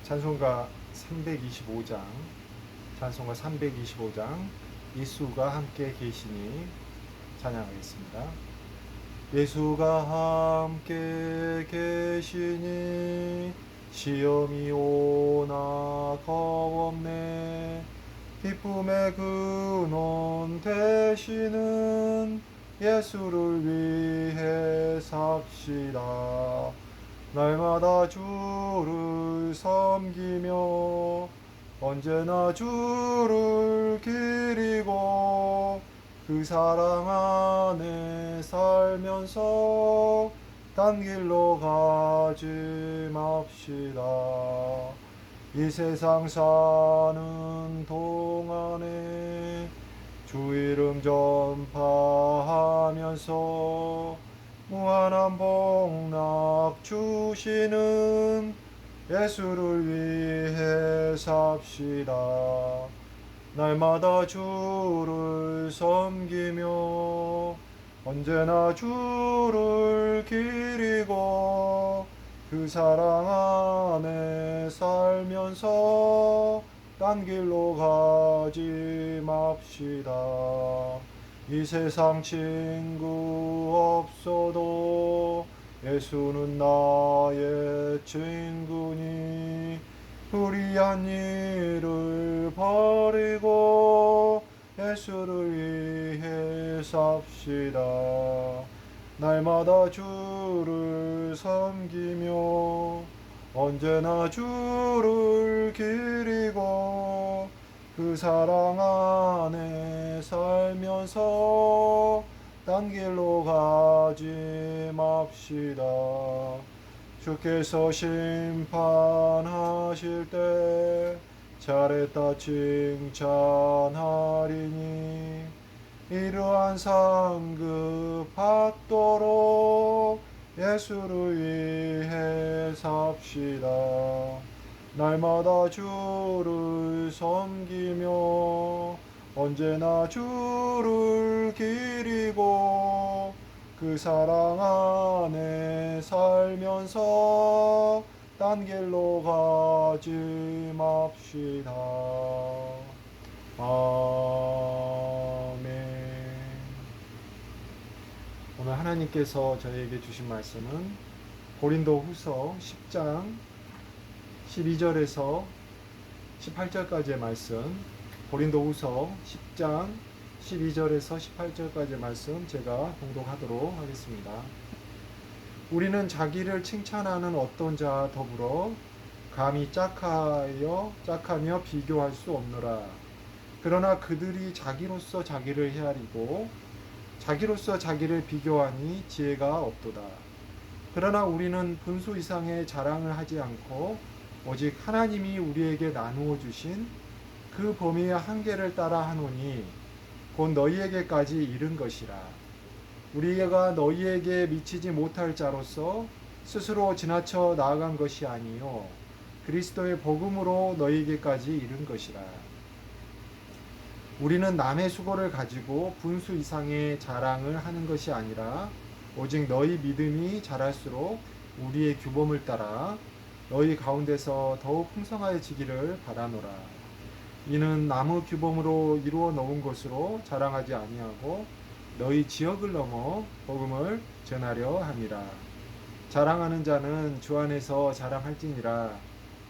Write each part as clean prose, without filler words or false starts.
찬송가 325장, 찬송가 325장, 예수가 함께 계시니 찬양하겠습니다. 예수가 함께 계시니 시험이 오나 겁없네. 기쁨의 근원 되시는 예수를 위해 삽시다. 날마다 주를 섬기며 언제나 주를 기리고 그 사랑 안에 살면서 딴 길로 가지 맙시다. 이 세상 사는 동안에 주 이름 전파하면서 무한한 복락 주시는 예수를 위해 삽시다. 날마다 주를 섬기며 언제나 주를 기리고 그 사랑 안에 살면서 딴 길로 가지 맙시다. 이 세상 친구 없어도 예수는 나의 친구니 불의한 일을 버리고 예수를 위해 삽시다. 날마다 주를 섬기며 언제나 주를 기리고 그 사랑 안에 살면서 딴 길로 가지 맙시다. 주께서 심판하실 때 잘했다 칭찬하리니 이러한 상급 받도록 예수를 위해 삽시다. 날마다 주를 섬기며 언제나 주를 기리고 그 사랑 안에 살면서 딴 길로 가지 맙시다. 아멘. 오늘 하나님께서 저희에게 주신 말씀은 고린도 후서 10장 12절에서 18절까지의 말씀, 고린도 후서 10장 12절에서 18절까지의 말씀 제가 봉독하도록 하겠습니다. 우리는 자기를 칭찬하는 어떤 자와 더불어 감히 짝하며 비교할 수 없노라. 그러나 그들이 자기로서 자기를 헤아리고 자기로서 자기를 비교하니 지혜가 없도다. 그러나 우리는 분수 이상의 자랑을 하지 않고 오직 하나님이 우리에게 나누어 주신 그 범위의 한계를 따라 하노니 곧 너희에게까지 이른 것이라. 우리가 너희에게 미치지 못할 자로서 스스로 지나쳐 나아간 것이 아니요 그리스도의 복음으로 너희에게까지 이른 것이라. 우리는 남의 수고를 가지고 분수 이상의 자랑을 하는 것이 아니라 오직 너희 믿음이 자랄수록 우리의 규범을 따라 너희 가운데서 더욱 풍성하여지기를 바라노라. 이는 나무 규범으로 이루어 놓은 것으로 자랑하지 아니하고 너희 지역을 넘어 복음을 전하려 함이라. 자랑하는 자는 주 안에서 자랑할지니라.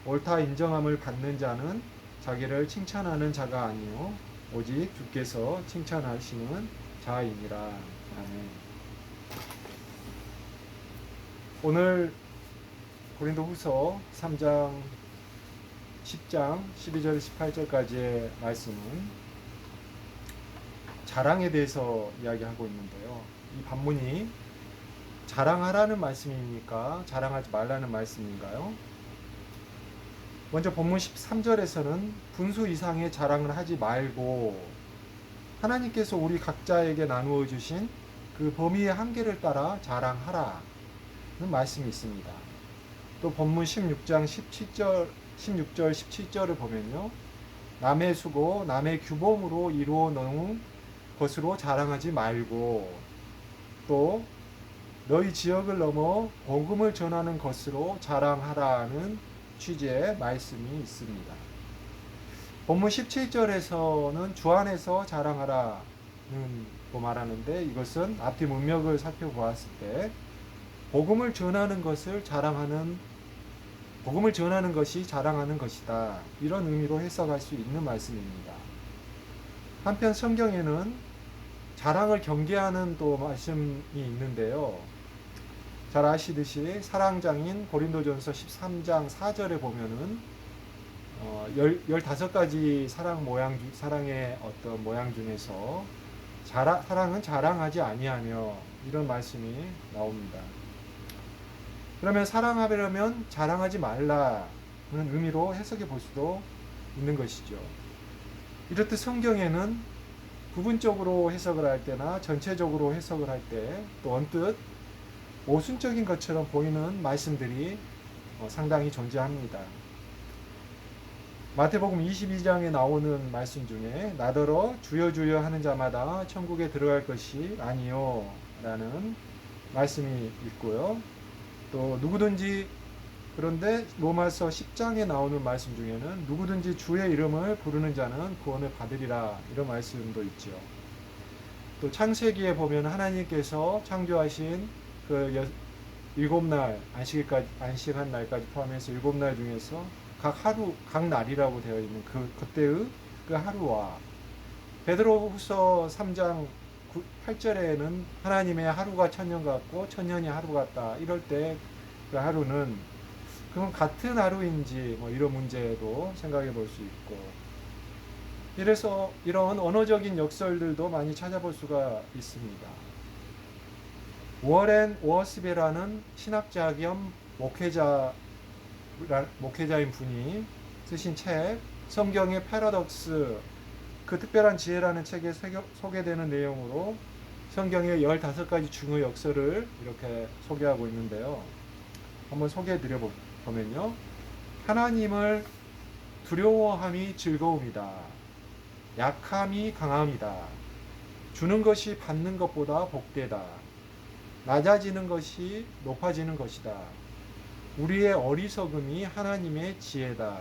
옳다 인정함을 받는 자는 자기를 칭찬하는 자가 아니요 오직 주께서 칭찬하시는 자이니라. 아멘. 오늘 고린도 후서 3장 10장 12절 18절까지의 말씀은 자랑에 대해서 이야기하고 있는데요. 이 반문이 자랑하라는 말씀입니까? 자랑하지 말라는 말씀인가요? 먼저 본문 13절에서는 분수 이상의 자랑을 하지 말고 하나님께서 우리 각자에게 나누어 주신 그 범위의 한계를 따라 자랑하라는 말씀이 있습니다. 또 본문 16장 16절 17절을 보면요. 남의 수고, 남의 규범으로 이루어 놓은 것으로 자랑하지 말고 또 너희 지역을 넘어 복음을 전하는 것으로 자랑하라는 취지의 말씀이 있습니다. 본문 17절에서는 주 안에서 자랑하라는 거 말하는데, 이것은 앞뒤 문맥을 살펴보았을 때 복음을 전하는 것이 자랑하는 것이다, 이런 의미로 해석할 수 있는 말씀입니다. 한편 성경에는 자랑을 경계하는 또 말씀이 있는데요. 잘 아시듯이 사랑장인 고린도전서 13장 4절에 보면은 15가지 사랑의 어떤 모양 중에서 사랑은 자랑하지 아니하며, 이런 말씀이 나옵니다. 그러면 사랑하려면 자랑하지 말라는 의미로 해석해 볼 수도 있는 것이죠. 이렇듯 성경에는 부분적으로 해석을 할 때나 전체적으로 해석을 할 때 또 언뜻 모순적인 것처럼 보이는 말씀들이 상당히 존재합니다. 마태복음 22장에 나오는 말씀 중에 나더러 주여 주여 하는 자마다 천국에 들어갈 것이 아니요 라는 말씀이 있고요. 또 누구든지, 그런데 로마서 10장에 나오는 말씀 중에는 누구든지 주의 이름을 부르는 자는 구원을 받으리라, 이런 말씀도 있죠. 또 창세기에 보면 하나님께서 창조하신 그 7날, 안식한 날까지 포함해서 7날 중에서 각 날이라고 되어 있는 그때의 그 하루와, 베드로후서 3장 8절에는 하나님의 하루가 천년 같고 천년이 하루 같다, 이럴 때 그 하루는 그건 같은 하루인지 이런 문제도 생각해 볼 수 있고, 이래서 이런 언어적인 역설들도 많이 찾아볼 수가 있습니다. 워렌 워스베라는 신학자 겸 목회자인 분이 쓰신 책 성경의 패러독스, 그 특별한 지혜라는 책에 소개되는 내용으로 성경의 15가지 중의 역설을 이렇게 소개하고 있는데요. 한번 소개해 드려 보면요. 하나님을 두려워함이 즐거움이다. 약함이 강함이다. 주는 것이 받는 것보다 복되다. 낮아지는 것이 높아지는 것이다. 우리의 어리석음이 하나님의 지혜다.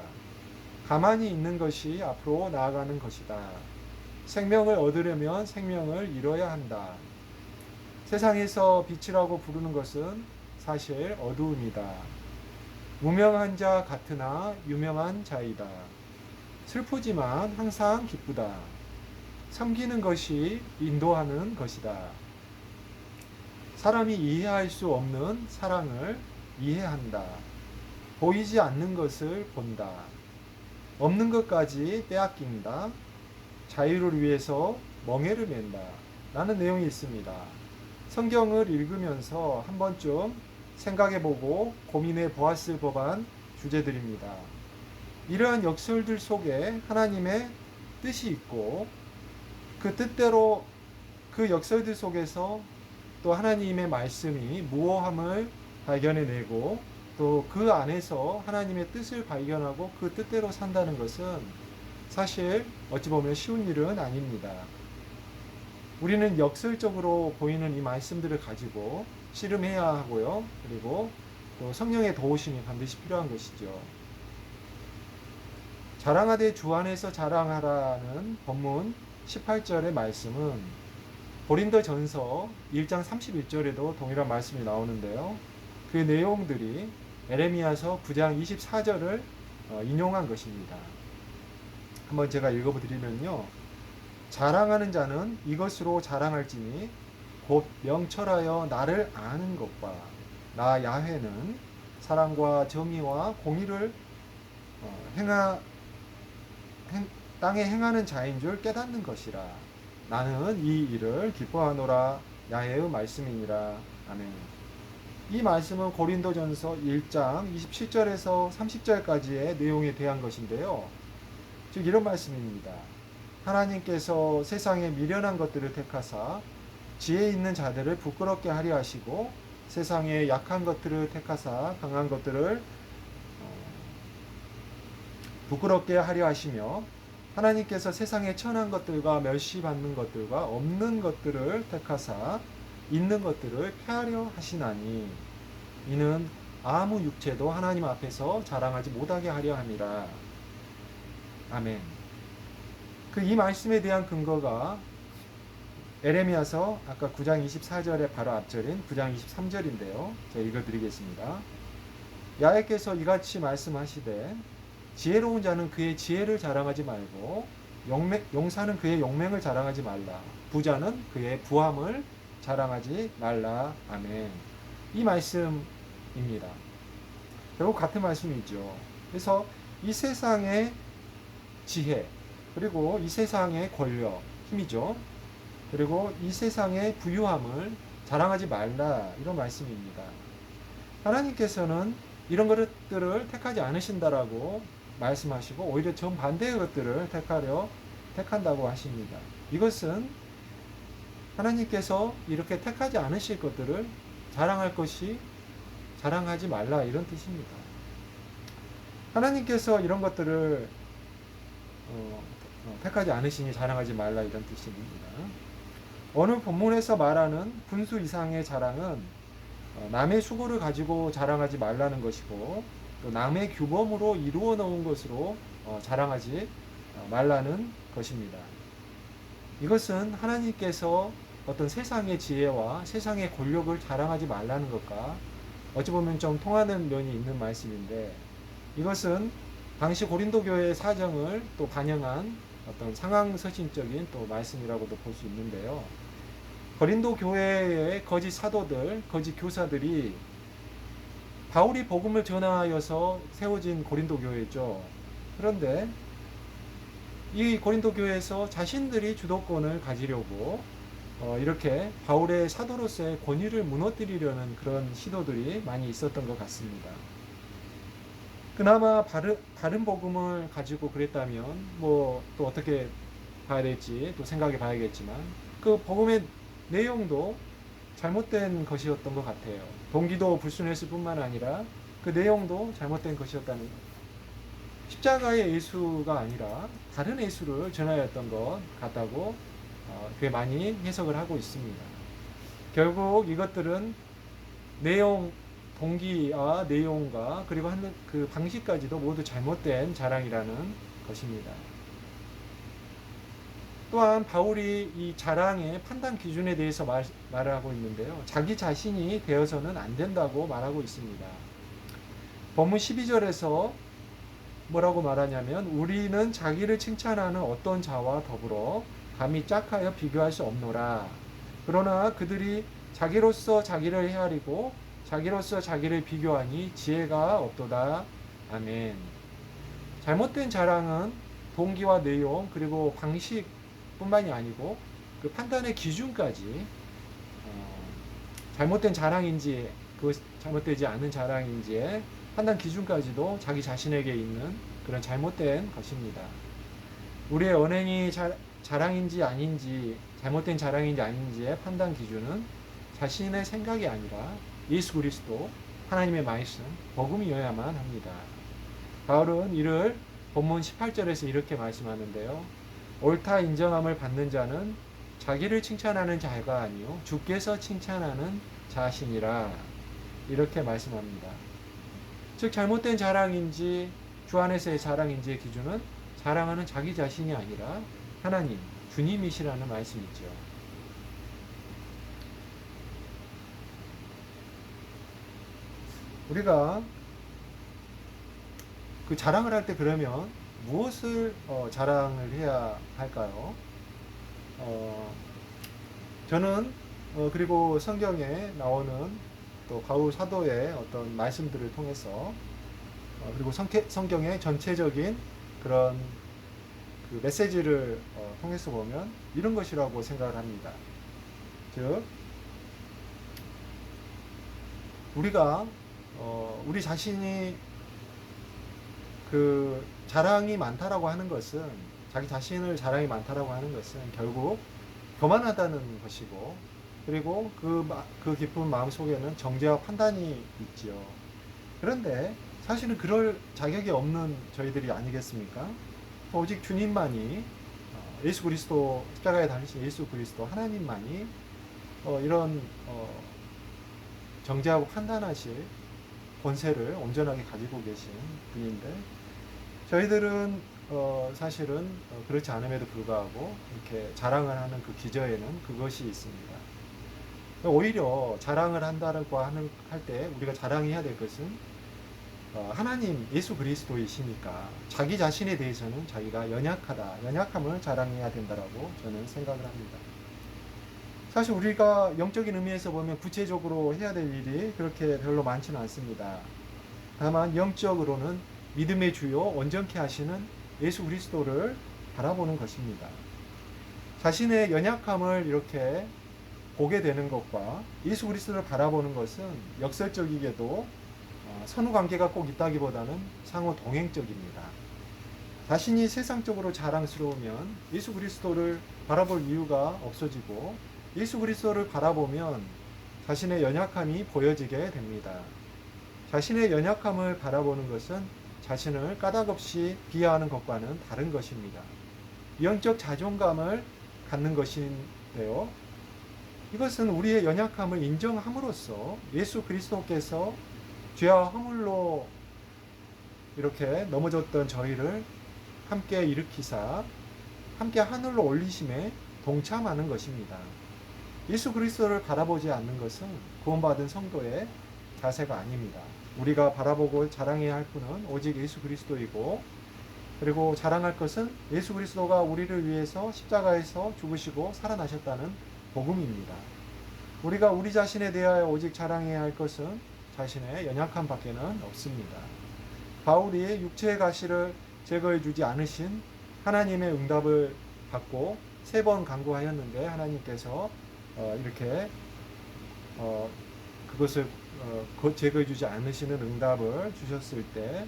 가만히 있는 것이 앞으로 나아가는 것이다. 생명을 얻으려면 생명을 잃어야 한다. 세상에서 빛이라고 부르는 것은 사실 어두움이다. 무명한 자 같으나 유명한 자이다. 슬프지만 항상 기쁘다. 섬기는 것이 인도하는 것이다. 사람이 이해할 수 없는 사랑을 이해한다. 보이지 않는 것을 본다. 없는 것까지 빼앗긴다. 자유를 위해서 멍에를 맨다. 라는 내용이 있습니다. 성경을 읽으면서 한 번쯤 생각해보고 고민해 보았을 법한 주제들입니다. 이러한 역설들 속에 하나님의 뜻이 있고, 그 뜻대로 그 역설들 속에서 또 하나님의 말씀이 무오함을 발견해내고, 또 그 안에서 하나님의 뜻을 발견하고 그 뜻대로 산다는 것은 사실 어찌 보면 쉬운 일은 아닙니다. 우리는 역설적으로 보이는 이 말씀들을 가지고 씨름해야 하고요. 그리고 또 성령의 도우심이 반드시 필요한 것이죠. 자랑하되 주 안에서 자랑하라는 본문 18절의 말씀은 고린도전서 1장 31절에도 동일한 말씀이 나오는데요. 그 내용들이 에레미야서 9장 24절을 인용한 것입니다. 한번 제가 읽어드리면요. 자랑하는 자는 이것으로 자랑할지니 곧 명철하여 나를 아는 것과 나 야훼는 사랑과 정의와 공의를 땅에 행하는 자인 줄 깨닫는 것이라. 나는 이 일을 기뻐하노라. 야훼의 말씀이니라. 아멘. 이 말씀은 고린도전서 1장 27절에서 30절까지의 내용에 대한 것인데요. 즉 이런 말씀입니다. 하나님께서 세상에 미련한 것들을 택하사 지혜 있는 자들을 부끄럽게 하려 하시고, 세상에 약한 것들을 택하사 강한 것들을 부끄럽게 하려 하시며, 하나님께서 세상에 천한 것들과 멸시받는 것들과 없는 것들을 택하사 있는 것들을 폐하려 하시나니, 이는 아무 육체도 하나님 앞에서 자랑하지 못하게 하려 함이라. 아멘. 그 이 말씀에 대한 근거가 에레미야서 아까 9장 24절의 바로 앞절인 9장 23절인데요. 제가 읽어드리겠습니다. 야훼께서 이같이 말씀하시되 지혜로운 자는 그의 지혜를 자랑하지 말고 용사는 그의 용맹을 자랑하지 말라. 부자는 그의 부함을 자랑하지 말라. 아멘. 이 말씀입니다. 결국 같은 말씀이죠. 그래서 이 세상의 지혜, 그리고 이 세상의 권력, 힘이죠. 그리고 이 세상의 부유함을 자랑하지 말라. 이런 말씀입니다. 하나님께서는 이런 것들을 택하지 않으신다라고 말씀하시고 오히려 정반대의 것들을 택한다고 하십니다. 이것은 하나님께서 이렇게 택하지 않으실 것들을 자랑하지 말라 이런 뜻입니다. 하나님께서 이런 것들을 택하지 않으시니 자랑하지 말라 이런 뜻입니다. 오늘 본문에서 말하는 분수 이상의 자랑은 남의 수고를 가지고 자랑하지 말라는 것이고 또 남의 규범으로 이루어 놓은 것으로 자랑하지 말라는 것입니다. 이것은 하나님께서 어떤 세상의 지혜와 세상의 권력을 자랑하지 말라는 것과 어찌 보면 좀 통하는 면이 있는 말씀인데 이것은 당시 고린도 교회의 사정을 또 반영한 어떤 상황서신적인 또 말씀이라고도 볼 수 있는데요. 고린도 교회의 거짓 사도들, 거짓 교사들이 바울이 복음을 전하여서 세워진 고린도 교회죠. 그런데 이 고린도 교회에서 자신들이 주도권을 가지려고 이렇게 바울의 사도로서의 권위를 무너뜨리려는 그런 시도들이 많이 있었던 것 같습니다. 그나마 바른 복음을 가지고 그랬다면 뭐 또 어떻게 봐야 될지 또 생각해 봐야겠지만 그 복음의 내용도 잘못된 것이었던 것 같아요. 동기도 불순했을 뿐만 아니라 그 내용도 잘못된 것이었다는 것. 십자가의 예수가 아니라 다른 예수를 전하였던 것 같다고 꽤 많이 해석을 하고 있습니다. 결국 이것들은 내용, 동기와 내용과 그리고 하는 그 방식까지도 모두 잘못된 자랑이라는 것입니다. 또한 바울이 이 자랑의 판단 기준에 대해서 말을 하고 있는데요. 자기 자신이 되어서는 안 된다고 말하고 있습니다. 본문 12절에서 뭐라고 말하냐면 우리는 자기를 칭찬하는 어떤 자와 더불어 감히 짝하여 비교할 수 없노라. 그러나 그들이 자기로서 자기를 헤아리고 자기로서 자기를 비교하니 지혜가 없도다. 아멘. 잘못된 자랑은 동기와 내용 그리고 방식뿐만이 아니고 그 판단의 기준까지 잘못된 자랑인지 그 잘못되지 않은 자랑인지의 판단 기준까지도 자기 자신에게 있는 그런 잘못된 것입니다. 우리의 언행이 자랑인지 아닌지 잘못된 자랑인지 아닌지의 판단 기준은 자신의 생각이 아니라 예수 그리스도 하나님의 말씀 복음이어야만 합니다. 바울은 이를 본문 18절에서 이렇게 말씀하는데요. 옳다 인정함을 받는 자는 자기를 칭찬하는 자가 아니요 주께서 칭찬하는 자신이라 이렇게 말씀합니다. 즉 잘못된 자랑인지 주 안에서의 자랑인지의 기준은 자랑하는 자기 자신이 아니라 하나님, 주님이시라는 말씀이죠. 우리가 그 자랑을 할 때 그러면 무엇을 자랑을 해야 할까요? 저는 그리고 성경에 나오는 또 바울 사도의 어떤 말씀들을 통해서 그리고 성경의 전체적인 그런 그 메시지를 통해서 보면 이런 것이라고 생각을 합니다. 즉 우리가 우리 자신이 그 자랑이 많다라고 하는 것은 자기 자신을 자랑이 많다라고 하는 것은 결국 교만하다는 것이고 그리고 그 깊은 마음 속에는 정죄와 판단이 있지요. 그런데 사실은 그럴 자격이 없는 저희들이 아니겠습니까? 오직 주님만이 예수 그리스도 십자가에 달리신 예수 그리스도 하나님만이 이런 정죄하고 판단하실 본세를 온전하게 가지고 계신 분인데 저희들은 사실은 그렇지 않음에도 불구하고 이렇게 자랑을 하는 그 기저에는 그것이 있습니다. 오히려 자랑을 한다고 할 때 우리가 자랑해야 될 것은 하나님 예수 그리스도이시니까 자기 자신에 대해서는 자기가 연약함을 자랑해야 된다라고 저는 생각을 합니다. 사실 우리가 영적인 의미에서 보면 구체적으로 해야 될 일이 그렇게 별로 많지는 않습니다. 다만 영적으로는 믿음의 주요 온전케 하시는 예수 그리스도를 바라보는 것입니다. 자신의 연약함을 이렇게 보게 되는 것과 예수 그리스도를 바라보는 것은 역설적이게도 선후 관계가 꼭 있다기보다는 상호 동행적입니다. 자신이 세상적으로 자랑스러우면 예수 그리스도를 바라볼 이유가 없어지고 예수 그리스도를 바라보면 자신의 연약함이 보여지게 됩니다. 자신의 연약함을 바라보는 것은 자신을 까닭없이 비하하는 것과는 다른 것입니다. 영적 자존감을 갖는 것인데요. 이것은 우리의 연약함을 인정함으로써 예수 그리스도께서 죄와 허물로 이렇게 넘어졌던 저희를 함께 일으키사 함께 하늘로 올리심에 동참하는 것입니다. 예수 그리스도를 바라보지 않는 것은 구원받은 성도의 자세가 아닙니다. 우리가 바라보고 자랑해야 할 분은 오직 예수 그리스도이고 그리고 자랑할 것은 예수 그리스도가 우리를 위해서 십자가에서 죽으시고 살아나셨다는 복음입니다. 우리가 우리 자신에 대하여 오직 자랑해야 할 것은 자신의 연약함 밖에는 없습니다. 바울이 육체의 가시를 제거해 주지 않으신 하나님의 응답을 받고 3번 간구하였는데 하나님께서 이렇게 그것을 제거해 주지 않으시는 응답을 주셨을 때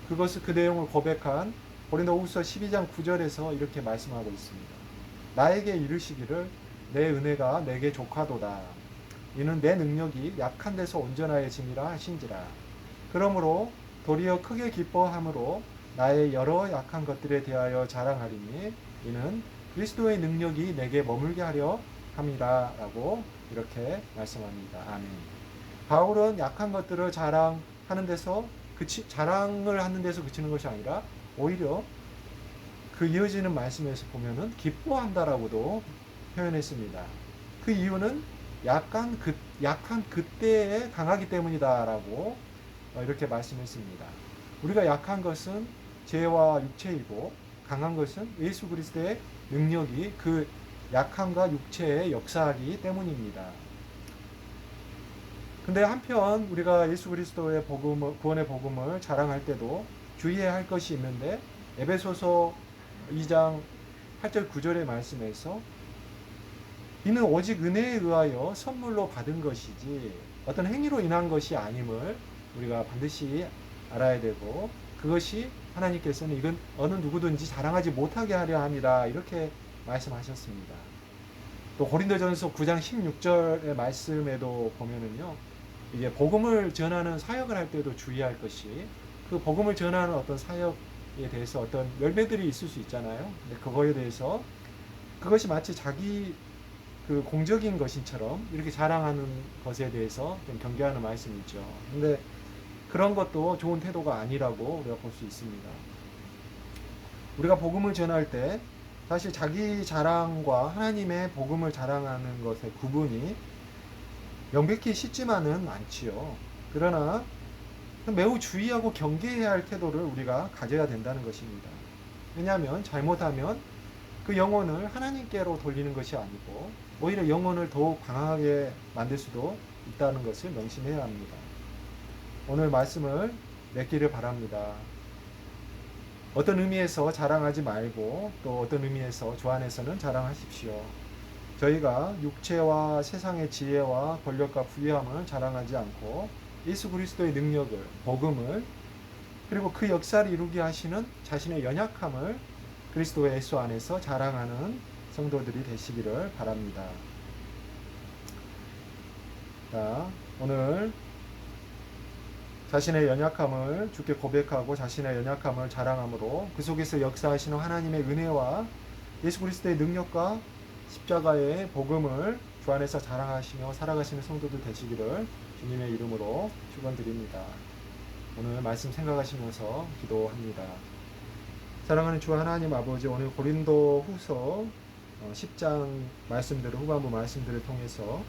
그것을 그 내용을 고백한 고린도후서 12장 9절에서 이렇게 말씀하고 있습니다. 나에게 이르시기를 내 은혜가 내게 족하도다. 이는 내 능력이 약한 데서 온전하여짐이라 하신지라. 그러므로 도리어 크게 기뻐함으로 나의 여러 약한 것들에 대하여 자랑하리니 이는 그리스도의 능력이 내게 머물게 하려 함이라 라고 이렇게 말씀합니다. 아멘. 바울은 약한 것들을 자랑을 하는 데서 그치는 것이 아니라 오히려 그 이어지는 말씀에서 보면은 기뻐한다라고도 표현했습니다. 그 이유는 약한 그때에 강하기 때문이다라고 이렇게 말씀했습니다. 우리가 약한 것은 죄와 육체이고 강한 것은 예수 그리스도의 능력이 그 약함과 육체에 역사하기 때문입니다. 근데 한편 우리가 예수 그리스도의 구원의 복음을 자랑할 때도 주의해야 할 것이 있는데 에베소서 2장 8절 9절의 말씀에서 이는 오직 은혜에 의하여 선물로 받은 것이지 어떤 행위로 인한 것이 아님을 우리가 반드시 알아야 되고 그것이 하나님께서는 이건 어느 누구든지 자랑하지 못하게 하려 함이라 이렇게 말씀하셨습니다. 또 고린도전서 9장 16절의 말씀에도 보면은요. 이게 복음을 전하는 사역을 할 때도 주의할 것이 그 복음을 전하는 어떤 사역에 대해서 어떤 열매들이 있을 수 있잖아요. 근데 그거에 대해서 그것이 마치 자기 그 공적인 것인처럼 이렇게 자랑하는 것에 대해서 좀 경계하는 말씀이 있죠. 근데 그런 것도 좋은 태도가 아니라고 우리가 볼 수 있습니다. 우리가 복음을 전할 때 사실 자기 자랑과 하나님의 복음을 자랑하는 것의 구분이 명백히 쉽지만은 않지요. 그러나 매우 주의하고 경계해야 할 태도를 우리가 가져야 된다는 것입니다. 왜냐하면 잘못하면 그 영혼을 하나님께로 돌리는 것이 아니고 오히려 영혼을 더욱 강하게 만들 수도 있다는 것을 명심해야 합니다. 오늘 말씀을 맺기를 바랍니다. 어떤 의미에서 자랑하지 말고 또 어떤 의미에서 주 안에서는 자랑하십시오. 저희가 육체와 세상의 지혜와 권력과 부유함을 자랑하지 않고 예수 그리스도의 능력을, 복음을 그리고 그 역사를 이루게 하시는 자신의 연약함을 그리스도의 예수 안에서 자랑하는 성도들이 되시기를 바랍니다. 자, 오늘 자신의 연약함을 주께 고백하고 자신의 연약함을 자랑함으로 그 속에서 역사하시는 하나님의 은혜와 예수 그리스도의 능력과 십자가의 복음을 주 안에서 자랑하시며 살아가시는 성도들 되시기를 주님의 이름으로 축원드립니다. 오늘 말씀 생각하시면서 기도합니다. 사랑하는 주 하나님 아버지, 오늘 고린도 후서 10장 말씀들을, 후반부 말씀들을 통해서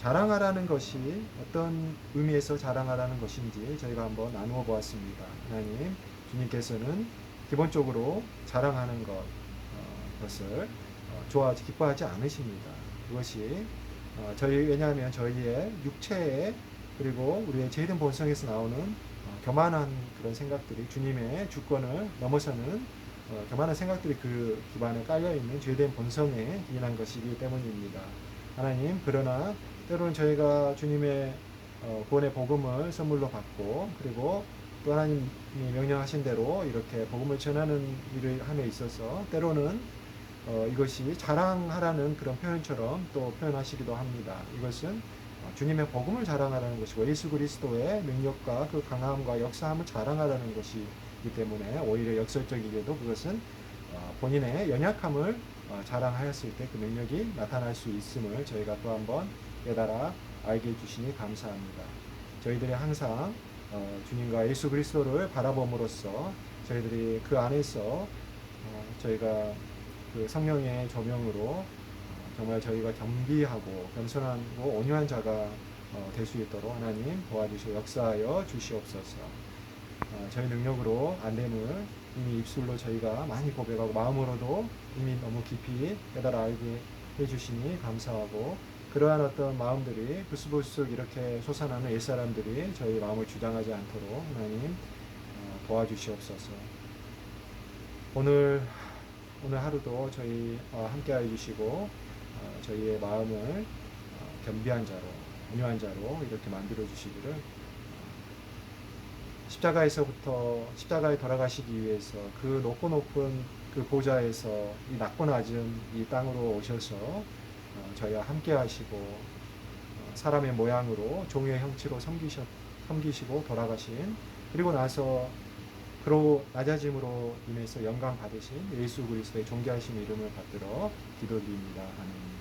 자랑하라는 것이 어떤 의미에서 자랑하라는 것인지 저희가 한번 나누어 보았습니다. 하나님, 주님께서는 기본적으로 자랑하는 것을 기뻐하지 않으십니다. 그것이 왜냐하면 저희의 육체에, 그리고 우리의 죄된 본성에서 나오는 교만한 그런 생각들이, 주님의 주권을 넘어서는 교만한 생각들이 그 기반에 깔려있는 죄된 본성에 기인한 것이기 때문입니다. 하나님, 그러나 때로는 저희가 주님의 구원의 복음을 선물로 받고, 그리고 또 하나님이 명령하신 대로 이렇게 복음을 전하는 일을 함에 있어서 때로는 이것이 자랑하라는 그런 표현처럼 또 표현하시기도 합니다. 이것은 주님의 복음을 자랑하라는 것이고, 예수 그리스도의 능력과 그 강함과 역사함을 자랑하라는 것이기 때문에 오히려 역설적이게도 그것은 본인의 연약함을 자랑하였을 때 그 능력이 나타날 수 있음을 저희가 또 한번 깨달아 알게 해주시니 감사합니다. 저희들이 항상 주님과 예수 그리스도를 바라봄으로써 저희들이 그 안에서 저희가 그 성령의 조명으로 정말 저희가 겸비하고 겸손하고 온유한 자가 될 수 있도록 하나님 도와주시고 역사하여 주시옵소서. 저희 능력으로 안 됨을 이미 입술로 저희가 많이 고백하고 마음으로도 이미 너무 깊이 깨달아 알게 해주시니 감사하고, 그러한 어떤 마음들이 불쑥불쑥 이렇게 솟아나는 옛사람들이 저희 마음을 주장하지 않도록 하나님 도와주시옵소서. 오늘 하루도 저희 함께하여 주시고 저희의 마음을 겸비한 자로, 온유한 자로 이렇게 만들어 주시기를, 십자가에 돌아가시기 위해서 그 높고 높은 그 보좌에서 이 낮고 낮은 이 땅으로 오셔서 저희와 함께 하시고 사람의 모양으로 종의 형체로 섬기시고 돌아가신, 그리고 나서 그로 낮아짐으로 인해서 영광 받으신 예수 그리스도의 존귀하신 이름을 받들어 기도드립니다. 아멘.